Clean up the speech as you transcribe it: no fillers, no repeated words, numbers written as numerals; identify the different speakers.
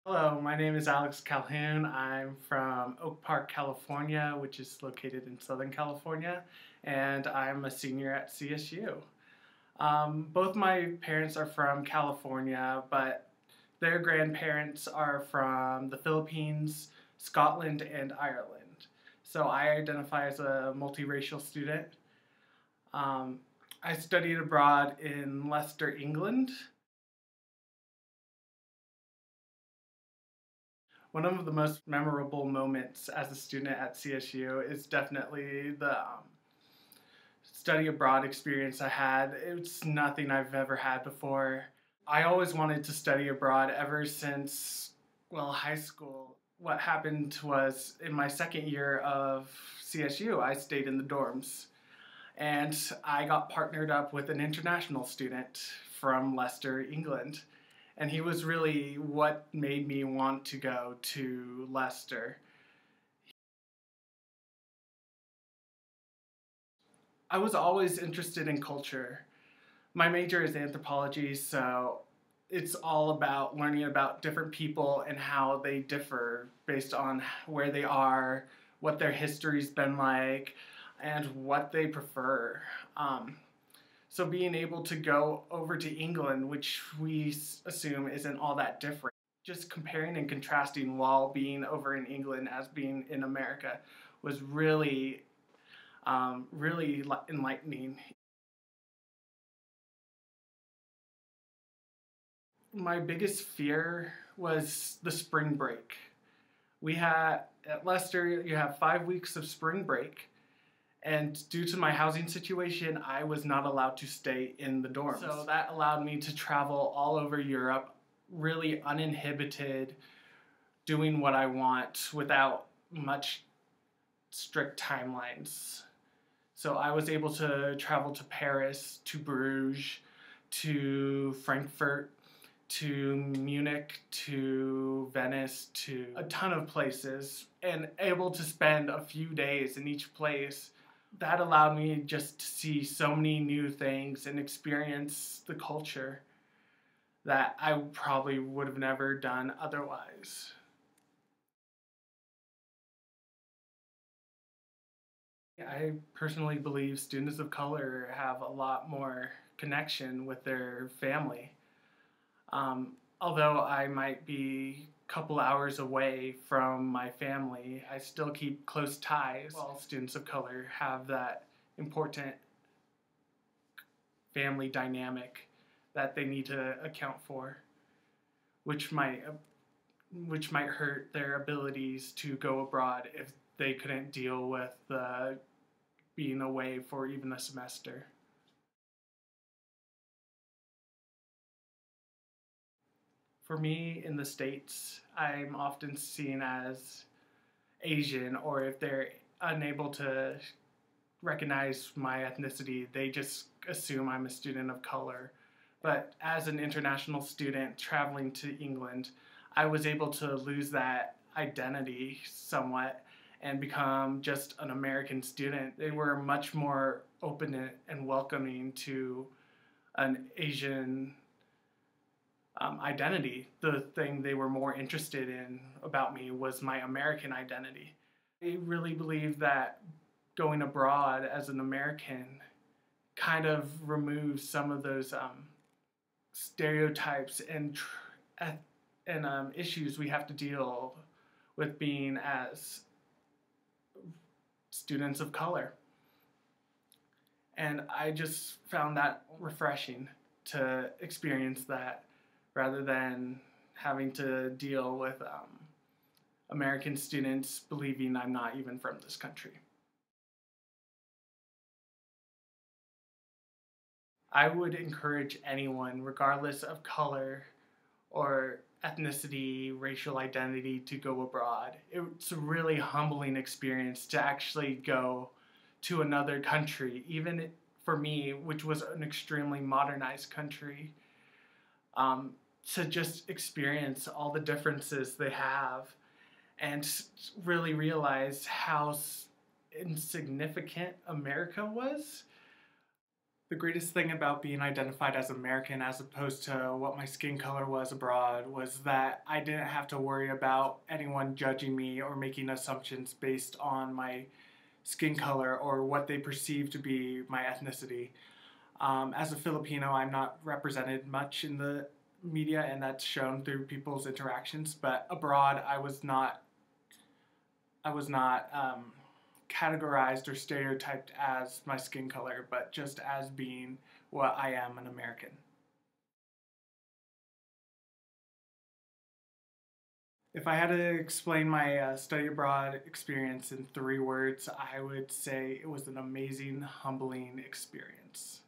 Speaker 1: Hello, my name is Alex Colqhoun. I'm from Oak Park, California, which is located in Southern California, and I'm a senior at CSU. Both my parents are from California, but their grandparents are from the Philippines, Scotland, and Ireland. So I identify as a multiracial student. Um, I studied abroad in Leicester, England. One of the most memorable moments as a student at CSU is definitely the study abroad experience I had. It's nothing I've ever had before. I always wanted to study abroad ever since, well, high school. What happened was in my second year of CSU, I stayed in the dorms and I got partnered up with an international student from Leicester, England. And he was really what made me want to go to Leicester. I was always interested in culture. My major is anthropology, so it's all about learning about different people and how they differ based on where they are, what their history's been like, and what they prefer. So being able to go over to England, which we assume isn't all that different, just comparing and contrasting while being over in England as being in America was really enlightening. My biggest fear was the spring break. We had, at Leicester, you have 5 weeks of spring break. And due to my housing situation, I was not allowed to stay in the dorms. So that allowed me to travel all over Europe, really uninhibited, doing what I want without much strict timelines. So I was able to travel to Paris, to Bruges, to Frankfurt, to Munich, to Venice, to a ton of places, and able to spend a few days in each place. That allowed me just to see so many new things and experience the culture that I probably would have never done otherwise. I personally believe students of color have a lot more connection with their family. Although I might be a couple hours away from my family, I still keep close ties. All students of color have that important family dynamic that they need to account for, which might hurt their abilities to go abroad if they couldn't deal with being away for even a semester. For me, in the States, I'm often seen as Asian, or if they're unable to recognize my ethnicity, they just assume I'm a student of color. But as an international student traveling to England, I was able to lose that identity somewhat and become just an American student. They were much more open and welcoming to an Asian identity. The thing they were more interested in about me was my American identity. I really believe that going abroad as an American kind of removes some of those stereotypes and issues we have to deal with being as students of color. And I just found that refreshing to experience that rather than having to deal with American students believing I'm not even from this country. I would encourage anyone, regardless of color or ethnicity, racial identity, to go abroad. It's a really humbling experience to actually go to another country, even for me, which was an extremely modernized country, to just experience all the differences they have and really realize how insignificant America was. The greatest thing about being identified as American as opposed to what my skin color was abroad was that I didn't have to worry about anyone judging me or making assumptions based on my skin color or what they perceive to be my ethnicity. As a Filipino, I'm not represented much in the media, and that's shown through people's interactions. But abroad, I was not categorized or stereotyped as my skin color, but just as being what I am, an American. If I had to explain my study abroad experience in 3 words, I would say it was an amazing, humbling experience.